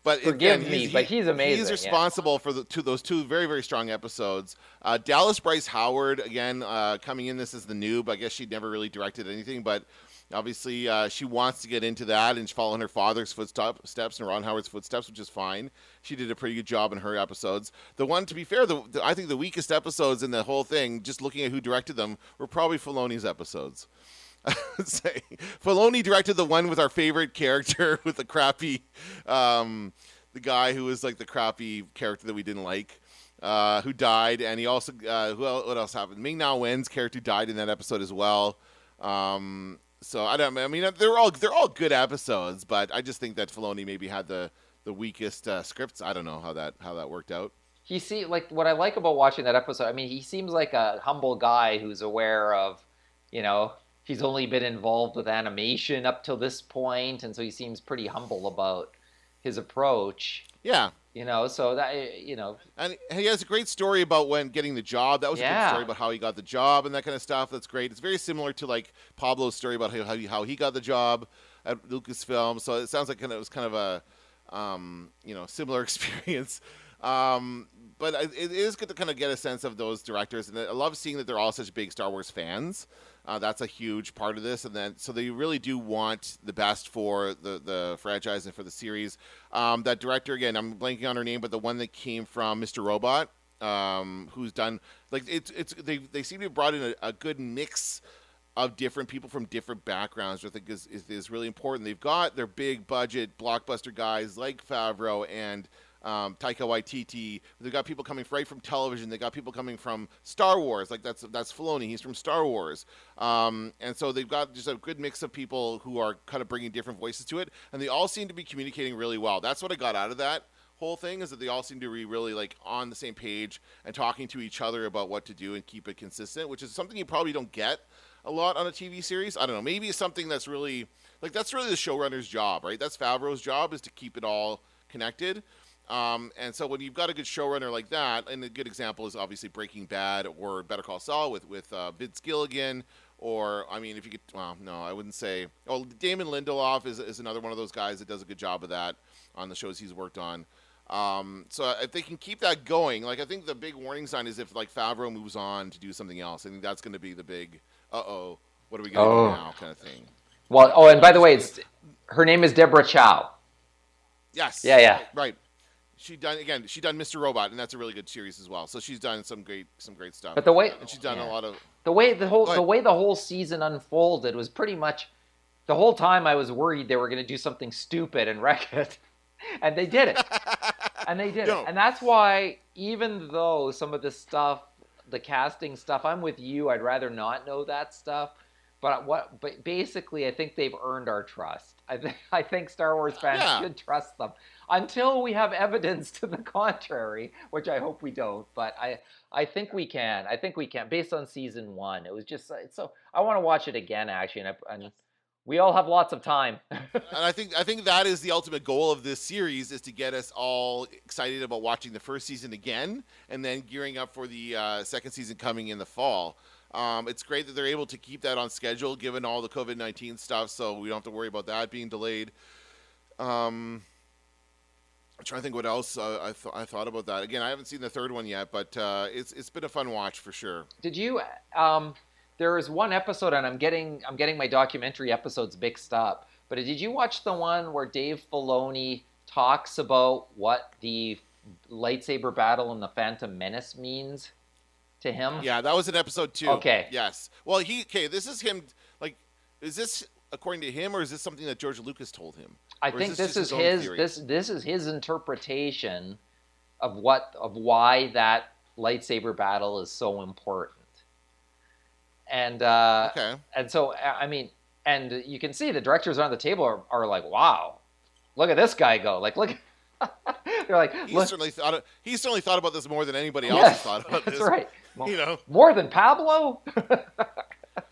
Speaker 4: But
Speaker 5: Forgive
Speaker 4: again,
Speaker 5: me, but he's amazing.
Speaker 4: He's responsible for those two very, very strong episodes. Dallas Bryce Howard, again, coming in this as the noob. I guess she'd never really directed anything, but obviously she wants to get into that and follow in her father's footsteps and Ron Howard's footsteps, which is fine. She did a pretty good job in her episodes. The one, to be fair, I think the weakest episodes in the whole thing, just looking at who directed them, were probably Filoni's episodes. I would say Filoni directed the one with our favorite character with the crappy, the guy who was like the crappy character that we didn't like, who died, and he also what else happened? Ming-Na Wen's character died in that episode as well. So I mean they're all good episodes, but I just think that Filoni maybe had the weakest scripts. I don't know how that worked out.
Speaker 5: Like what I like about watching that episode. I mean, he seems like a humble guy who's aware of, he's only been involved with animation up till this point, and so he seems pretty humble about his approach.
Speaker 4: Yeah.
Speaker 5: So that,
Speaker 4: And he has a great story about when getting the job. That was a good story about how he got the job and that kind of stuff. That's great. It's very similar to like Pablo's story about how he got the job at Lucasfilm. So it sounds like it was kind of a, similar experience. But it is good to kind of get a sense of those directors. And I love seeing that they're all such big Star Wars fans. That's a huge part of this, and then so they really do want the best for the franchise and for the series. That director, again, I'm blanking on her name, but the one that came from Mr. Robot, who's done like they seem to have brought in a good mix of different people from different backgrounds, which I think is really important. They've got their big budget blockbuster guys like Favreau and Taika Waititi. They've got people coming right from television. They got people coming from Star Wars, like that's Filoni. He's from Star Wars, and so they've got just a good mix of people who are kind of bringing different voices to it, and they all seem to be communicating really well. That's what I got out of that whole thing, is that they all seem to be really like on the same page and talking to each other about what to do and keep it consistent, which is something you probably don't get a lot on a TV series. I don't know. Maybe it's something that's really the showrunner's job, right? That's Favreau's job, is to keep it all connected. And so when you've got a good showrunner like that, and a good example is obviously Breaking Bad or Better Call Saul with Vince Gilligan, or, I mean, if you could, well, no, I wouldn't say, Damon Lindelof is another one of those guys that does a good job of that on the shows he's worked on. So if they can keep that going, like, I think the big warning sign is if, like, Favreau moves on to do something else. I think that's going to be the big, what are we going to do now kind of thing.
Speaker 5: Well, and by the way, her name is Deborah Chow.
Speaker 4: Yes.
Speaker 5: Yeah.
Speaker 4: Right. She done Mr. Robot, and that's a really good series as well. So she's done some great stuff.
Speaker 5: But
Speaker 4: she's done a lot of
Speaker 5: the way the whole season unfolded was pretty much the whole time I was worried they were going to do something stupid and wreck it, and they did it. And that's why, even though some of the stuff, the casting stuff, I'm with you. I'd rather not know that stuff. But basically, I think they've earned our trust. I think Star Wars fans should trust them until we have evidence to the contrary, which I hope we don't. But I think we can. I think we can, based on season 1. It was just so I want to watch it again, actually, and we all have lots of time.
Speaker 4: And I think that is the ultimate goal of this series, is to get us all excited about watching the first season again, and then gearing up for the second season coming in the fall. It's great that they're able to keep that on schedule given all the COVID-19 stuff, so we don't have to worry about that being delayed. I'm trying to think what else I thought about that. Again, I haven't seen the third one yet, but it's been a fun watch for sure.
Speaker 5: Did you? There is one episode, and I'm getting my documentary episodes mixed up. But did you watch the one where Dave Filoni talks about what the lightsaber battle in the Phantom Menace means to him?
Speaker 4: Yeah, that was in episode 2.
Speaker 5: Okay.
Speaker 4: Yes. Well, this is him. Like, is this according to him, or is this something that George Lucas told him?
Speaker 5: I think this is his interpretation of why that lightsaber battle is so important. And and so, I mean, and you can see the directors around the table are like, wow, look at this guy go. Like, look. They're like,
Speaker 4: he certainly thought about this more than anybody else has thought about this.
Speaker 5: That's right.
Speaker 4: Well,
Speaker 5: more than Pablo.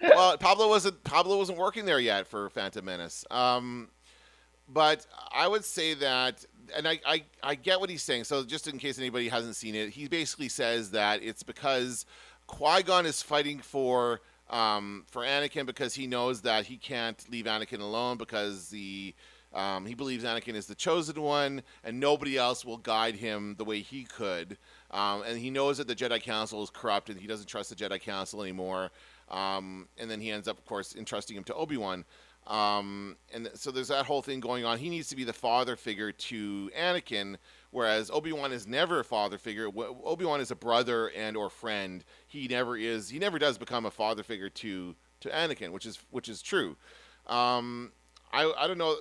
Speaker 4: Well, Pablo wasn't working there yet for Phantom Menace. But I would say that, and I get what he's saying. So just in case anybody hasn't seen it, he basically says that it's because Qui-Gon is fighting for for Anakin, because he knows that he can't leave Anakin alone, because he believes Anakin is the chosen one, and nobody else will guide him the way he could. And he knows that the Jedi Council is corrupt, and he doesn't trust the Jedi Council anymore. And then he ends up, of course, entrusting him to Obi-Wan. And so there's that whole thing going on. He needs to be the father figure to Anakin, whereas Obi-Wan is never a father figure. Obi-Wan is a brother and or friend. He never does become a father figure to Anakin, which is true. I don't know.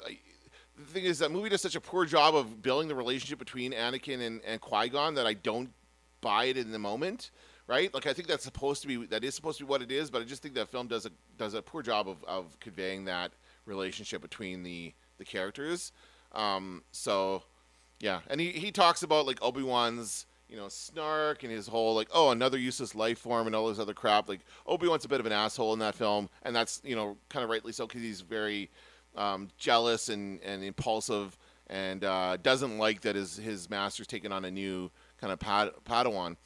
Speaker 4: The thing is, that movie does such a poor job of building the relationship between Anakin and Qui-Gon that I don't buy it in the moment. Right? Like, I think that is supposed to be what it is, but I just think that film does a poor job of conveying that relationship between the characters. So yeah, and he talks about like Obi-Wan's, snark and his whole like, oh, another useless life form and all this other crap. Like, Obi-Wan's a bit of an asshole in that film, and that's, kind of rightly so, because he's very jealous and impulsive, and doesn't like that his master's taken on a new kind of Padawan.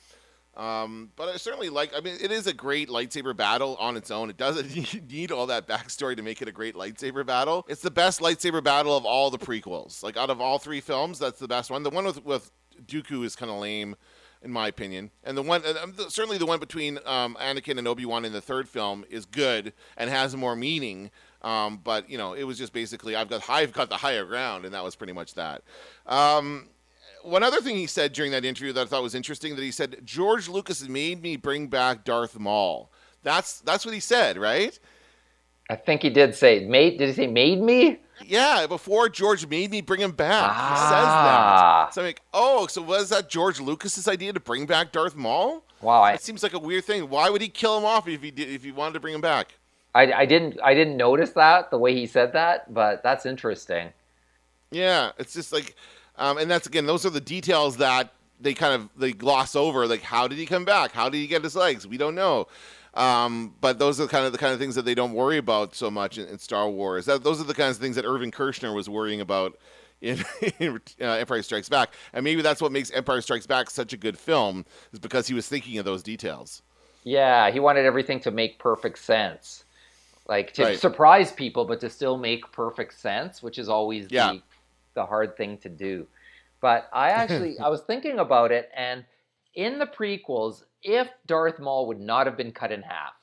Speaker 4: But I certainly it is a great lightsaber battle on its own. It doesn't need all that backstory to make it a great lightsaber battle. It's the best lightsaber battle of all the prequels. Like, out of all three films, that's the best one. The one with Dooku is kind of lame, in my opinion. And certainly the one between Anakin and Obi-Wan in the third film is good and has more meaning. But it was just basically, I've got the higher ground, and that was pretty much that. One other thing he said during that interview that I thought was interesting, that he said, George Lucas made me bring back Darth Maul. That's what he said, right?
Speaker 5: I think he did say, did he say made me?
Speaker 4: Yeah, before George made me bring him back. He says that. So I'm like, so was that George Lucas's idea to bring back Darth Maul?
Speaker 5: Wow.
Speaker 4: That seems like a weird thing. Why would he kill him off if he wanted to bring him back?
Speaker 5: I didn't notice that, the way he said that, but that's interesting. Yeah,
Speaker 4: it's just like... and that's, again, those are the details that they gloss over. Like, how did he come back? How did he get his legs? We don't know. But those are the kind of things that they don't worry about so much in Star Wars. Those are the kinds of things that Irvin Kershner was worrying about in Empire Strikes Back. And maybe that's what makes Empire Strikes Back such a good film, is because he was thinking of those details.
Speaker 5: Yeah, he wanted everything to make perfect sense. Like, to surprise people, but to still make perfect sense, which is always the hard thing to do. But I was thinking about it, and in the prequels, if Darth Maul would not have been cut in half,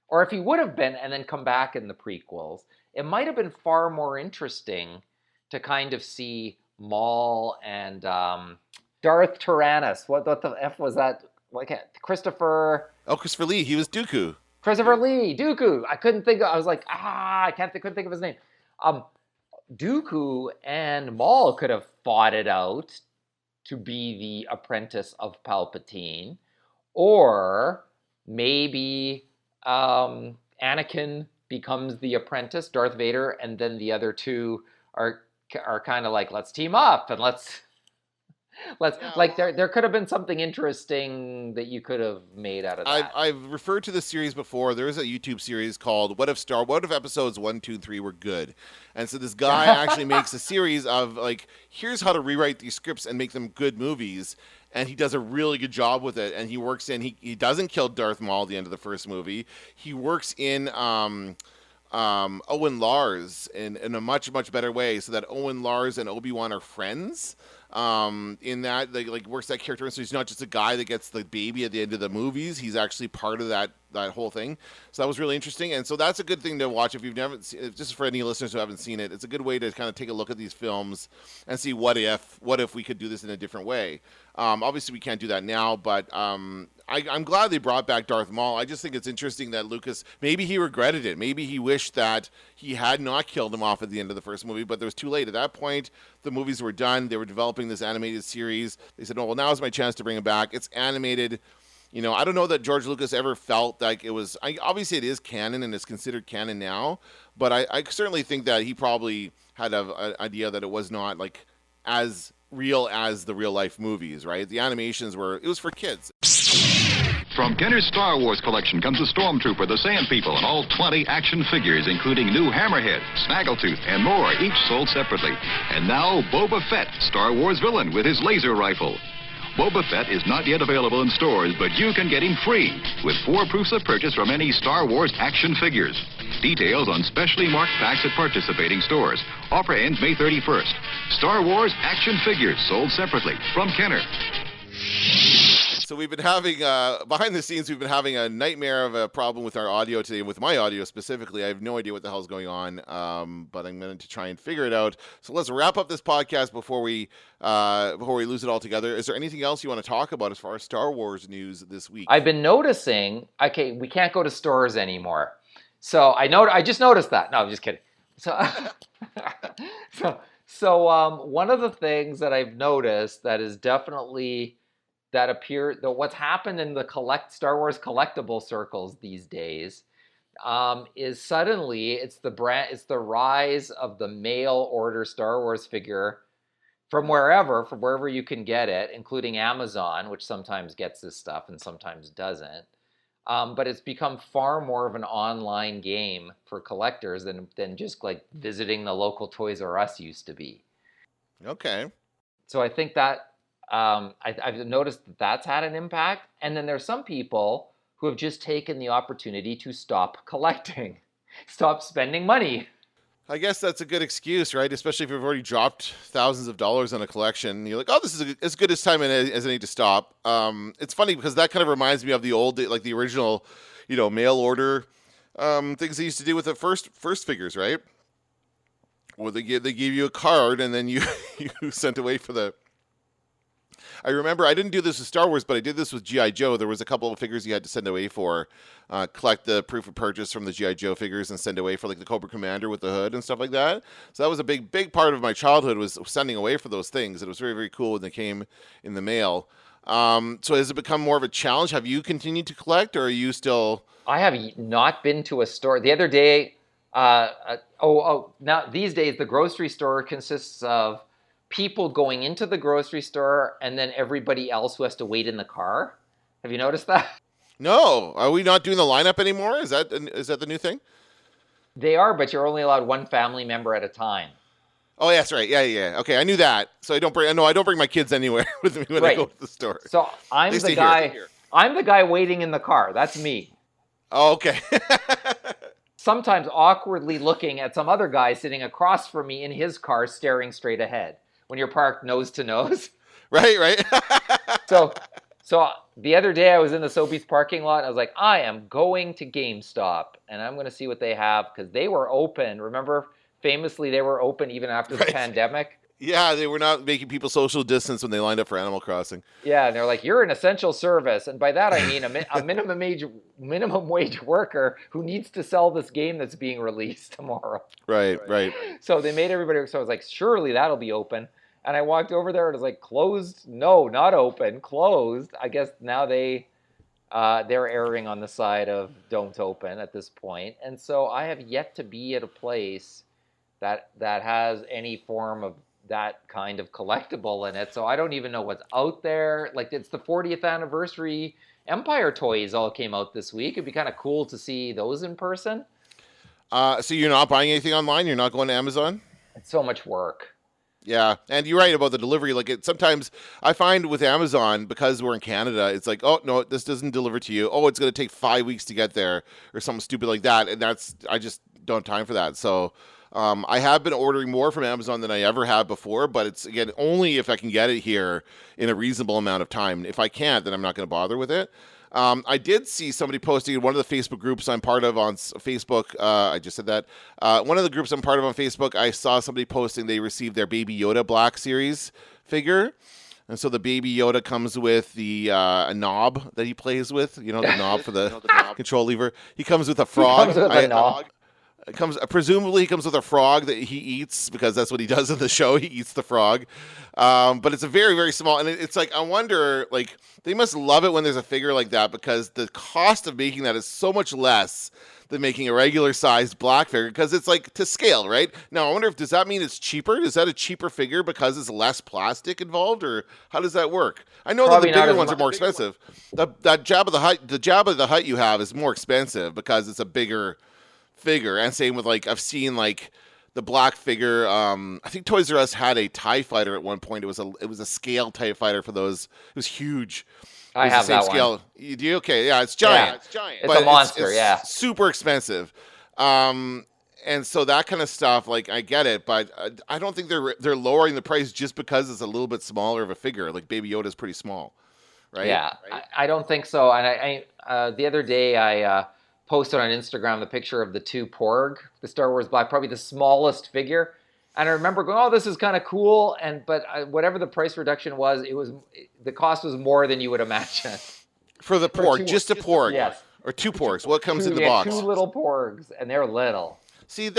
Speaker 5: or if he would have been and then come back in the prequels, it might have been far more interesting to kind of see Maul and Darth Tyrannus. What the F was that? Christopher
Speaker 4: Lee. He was Dooku.
Speaker 5: Christopher Lee, Dooku. I couldn't think of his name. Dooku and Maul could have fought it out to be the apprentice of Palpatine, or maybe Anakin becomes the apprentice, Darth Vader, and then the other two are kind of like, let's team up and let's there could have been something interesting that you could have made out of that.
Speaker 4: I've referred to this series before. There is a YouTube series called What If episodes 1, 2, 3 were good? And so this guy actually makes a series of like, here's how to rewrite these scripts and make them good movies. And he does a really good job with it. And he works in, he doesn't kill Darth Maul at the end of the first movie. He works in Owen Lars in a much, much better way, so that Owen Lars and Obi-Wan are friends. In that, like works that character, so he's not just a guy that gets the baby at the end of the movies. He's actually part of that whole thing. So that was really interesting, and so that's a good thing to watch if you've never seen, just for any listeners who haven't seen it. It's a good way to kind of take a look at these films and see what if we could do this in a different way. Obviously, we can't do that now, but I'm glad they brought back Darth Maul. I just think it's interesting that Lucas, maybe he regretted it. Maybe he wished that he had not killed him off at the end of the first movie, but it was too late. At that point, the movies were done. They were developing this animated series. They said, oh, well, now's my chance to bring him back. It's animated. I don't know that George Lucas ever felt like it was... obviously, it is canon and it's considered canon now, but I certainly think that he probably had an idea that it was not like as real as the real-life movies, right? The animations it was for kids.
Speaker 6: From Kenner's Star Wars collection comes the Stormtrooper, the Sand People, and all 20 action figures, including new Hammerhead, Snaggletooth, and more, each sold separately. And now, Boba Fett, Star Wars villain with his laser rifle. Boba Fett is not yet available in stores, but you can get him free with 4 proofs of purchase from any Star Wars action figures. Details on specially marked packs at participating stores. Offer ends May 31st. Star Wars action figures sold separately from Kenner.
Speaker 4: So we've been having, behind the scenes, we've been having a nightmare of a problem with our audio today, with my audio specifically. I have no idea what the hell's going on, but I'm going to try and figure it out. So let's wrap up this podcast before we lose it all together. Is there anything else you want to talk about as far as Star Wars news this week?
Speaker 5: I've been noticing, okay, we can't go to stores anymore. So I just noticed that. No, I'm just kidding. So one of the things that I've noticed that is definitely what's happened in the Star Wars collectible circles these days is suddenly it's the rise of the mail order Star Wars figure from wherever you can get it, including Amazon, which sometimes gets this stuff and sometimes doesn't. But it's become far more of an online game for collectors than just like visiting the local Toys R Us used to be.
Speaker 4: Okay.
Speaker 5: So I think that I've noticed that's had an impact. And then there's some people who have just taken the opportunity to stop collecting, stop spending money.
Speaker 4: I guess that's a good excuse, right? Especially if you've already dropped thousands of dollars on a collection. You're like, oh, this is as good as time as I need to stop. It's funny because that kind of reminds me of the old, like the original, mail order things they used to do with the first figures, right? Well, they gave you a card and then you sent away for the... I remember I didn't do this with Star Wars, but I did this with G.I. Joe. There was a couple of figures you had to send away for, collect the proof of purchase from the G.I. Joe figures and send away for like the Cobra Commander with the hood and stuff like that. So that was a big part of my childhood, was sending away for those things. It was very, very cool when they came in the mail. So has it become more of a challenge? Have you continued to collect, or are you still...
Speaker 5: I have not been to a store. The other day, now these days the grocery store consists of people going into the grocery store and then everybody else who has to wait in the car. Have you noticed that?
Speaker 4: No. Are we not doing the lineup anymore? Is that the new thing?
Speaker 5: They are, but you're only allowed one family member at a time.
Speaker 4: Oh, yeah, that's right. Yeah. Okay, I knew that. So I don't bring my kids anywhere with me when I go to the store.
Speaker 5: So I'm the guy waiting in the car. That's me.
Speaker 4: Oh, okay.
Speaker 5: Sometimes awkwardly looking at some other guy sitting across from me in his car staring straight ahead when you're parked nose to nose.
Speaker 4: Right.
Speaker 5: So the other day I was in the Sobeys parking lot and I was like, I am going to GameStop and I'm going to see what they have, because they were open. Remember, famously, they were open even after the pandemic.
Speaker 4: Yeah, they were not making people social distance when they lined up for Animal Crossing.
Speaker 5: Yeah, and they're like, you're an essential service. And by that I mean a minimum wage worker who needs to sell this game that's being released tomorrow.
Speaker 4: Right.
Speaker 5: So they made everybody, so I was like, surely that'll be open. And I walked over there and it was like, closed? No, not open, closed. I guess now they're erring on the side of don't open at this point. And so I have yet to be at a place that has any form of that kind of collectible in it. So I don't even know what's out there. Like, it's the 40th anniversary Empire toys all came out this week. It'd be kind of cool to see those in person.
Speaker 4: So you're not buying anything online? You're not going to Amazon?
Speaker 5: It's so much work.
Speaker 4: Yeah, and you're right about the delivery. Like, sometimes I find with Amazon, because we're in Canada, it's like, oh no, this doesn't deliver to you. Oh, it's going to take 5 weeks to get there, or something stupid like that. And I just don't have time for that. So I have been ordering more from Amazon than I ever have before, but it's, again, only if I can get it here in a reasonable amount of time. If I can't, then I'm not going to bother with it. I did see somebody posting in one of the Facebook groups I'm part of on Facebook. I just said that. One of the groups I'm part of on Facebook, I saw somebody posting they received their Baby Yoda Black Series figure. And so the Baby Yoda comes with the a knob that he plays with, the knob for the control lever. He comes with a frog.
Speaker 5: He comes with a knob.
Speaker 4: Presumably he comes with a frog that he eats, because that's what he does in the show. He eats the frog. But it's a very, very small, and it's like, I wonder, like, they must love it when there's a figure like that, because the cost of making that is so much less than making a regular sized black figure, because it's like to scale, right? Now I wonder does that mean it's cheaper? Is that a cheaper figure because it's less plastic involved, or how does that work? I know probably that the bigger ones are more expensive. That Jabba the Hutt you have is more expensive because it's a bigger figure, and same with, like, I've seen like the black figure. I think Toys R Us had a TIE fighter at one point. It was a scale TIE fighter for those. It was huge.
Speaker 5: I have that
Speaker 4: scale.
Speaker 5: one.
Speaker 4: You do? Okay, yeah, it's giant.
Speaker 5: Yeah. It's giant. It's a monster, yeah.
Speaker 4: Super expensive. And so that kind of stuff, like, I get it, but I don't think they're lowering the price just because it's a little bit smaller of a figure. Like, Baby Yoda's pretty small, right?
Speaker 5: Yeah, right? I don't think so. And I the other day I posted on Instagram the picture of the 2 Porg, the Star Wars Black, probably the smallest figure. And I remember going, "Oh, this is kind of cool." But whatever the price reduction was, the cost was more than you would imagine.
Speaker 4: For the Porg, just a Porg,
Speaker 5: yes,
Speaker 4: or 2 Porgs. What comes in the box?
Speaker 5: 2 little Porgs, and they're little.
Speaker 4: See, you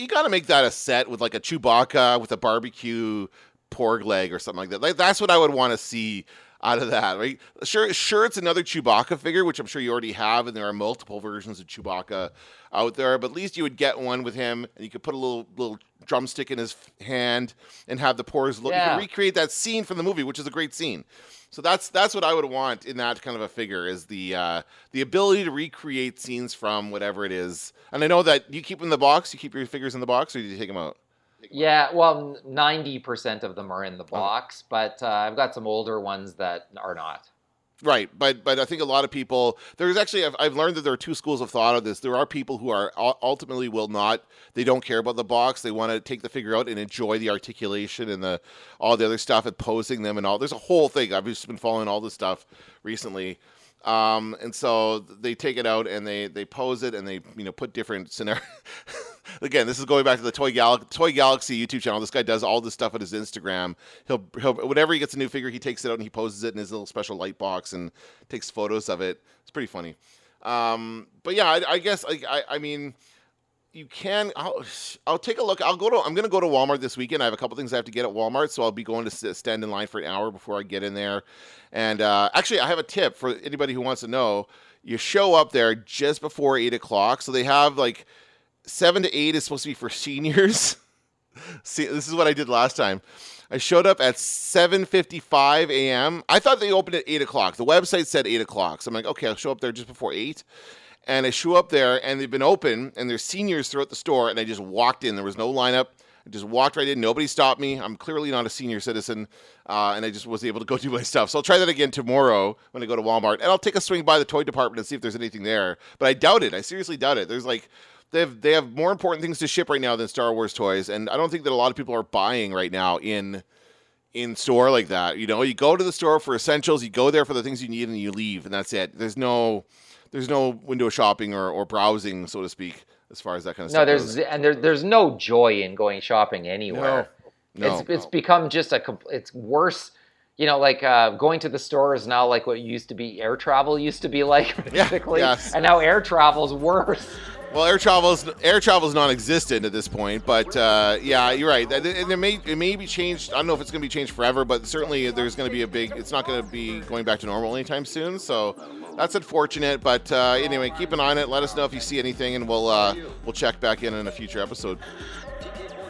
Speaker 4: got to make that a set with like a Chewbacca with a barbecue Porg leg or something like that. Like, that's what I would want to see out of that, right? Sure, it's another Chewbacca figure, which I'm sure you already have, and there are multiple versions of Chewbacca out there. But at least you would get one with him, and you could put a little drumstick in his hand and have the Porgs look.
Speaker 5: Yeah.
Speaker 4: You can recreate that scene from the movie, which is a great scene. So that's what I would want in that kind of a figure, is the ability to recreate scenes from whatever it is. And I know that you keep them in the box. You keep your figures in the box, or do you take them out?
Speaker 5: Yeah, well, 90% of them are in the box, but I've got some older ones that are not.
Speaker 4: Right, but I think a lot of people, there's actually, I've learned that there are 2 schools of thought of this. There are people who are ultimately they don't care about the box. They want to take the figure out and enjoy the articulation and all the other stuff and posing them and all. There's a whole thing. I've just been following all this stuff recently. And so they take it out and they pose it and they put different scenarios. Again, this is going back to the Toy Galaxy YouTube channel. This guy does all this stuff on his Instagram. He'll whenever he gets a new figure, he takes it out and he poses it in his little special light box and takes photos of it. It's pretty funny. But yeah, I guess I mean, you can. I'll take a look. I'm going to go to Walmart this weekend. I have a couple things I have to get at Walmart, so I'll be going to stand in line for an hour before I get in there. And actually, I have a tip for anybody who wants to know. You show up there just before 8 o'clock. So they have like 7 to 8 is supposed to be for seniors. See, this is what I did last time. I showed up at 7:55 a.m. I thought they opened at 8 o'clock. The website said 8 o'clock. So I'm like, okay, I'll show up there just before 8. And I show up there, and they've been open, and there's seniors throughout the store, and I just walked in. There was no lineup. I just walked right in. Nobody stopped me. I'm clearly not a senior citizen, and I just was able to go do my stuff. So I'll try that again tomorrow when I go to Walmart, and I'll take a swing by the toy department and see if there's anything there. But I doubt it. I seriously doubt it. There's like they have more important things to ship right now than Star Wars toys, and I don't think that a lot of people are buying right now in store like that. You go to the store for essentials, you go there for the things you need, and you leave, and that's it. There's no window shopping or browsing, so to speak, as far as that kind of stuff goes.
Speaker 5: There's no joy in going shopping anywhere.
Speaker 4: No.
Speaker 5: It's become just it's worse. Like going to the store is now like what used to be air travel used to be like, basically.
Speaker 4: Yes.
Speaker 5: And now air travel's worse.
Speaker 4: Well, air travel's non-existent at this point, but yeah, you're right. It may be changed. I don't know if it's going to be changed forever, but certainly there's going to be it's not going to be going back to normal anytime soon. So that's unfortunate, but anyway, keep an eye on it. Let us know if you see anything, and we'll check back in a future episode.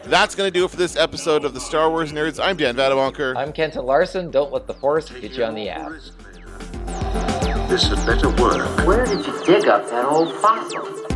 Speaker 4: That's going to do it for this episode of the Star Wars Nerds. I'm Dan Vadewonker.
Speaker 5: I'm Kenton Larson. Don't let the Force get you on the app.
Speaker 2: This had better work.
Speaker 3: Where did you dig up that old fossil?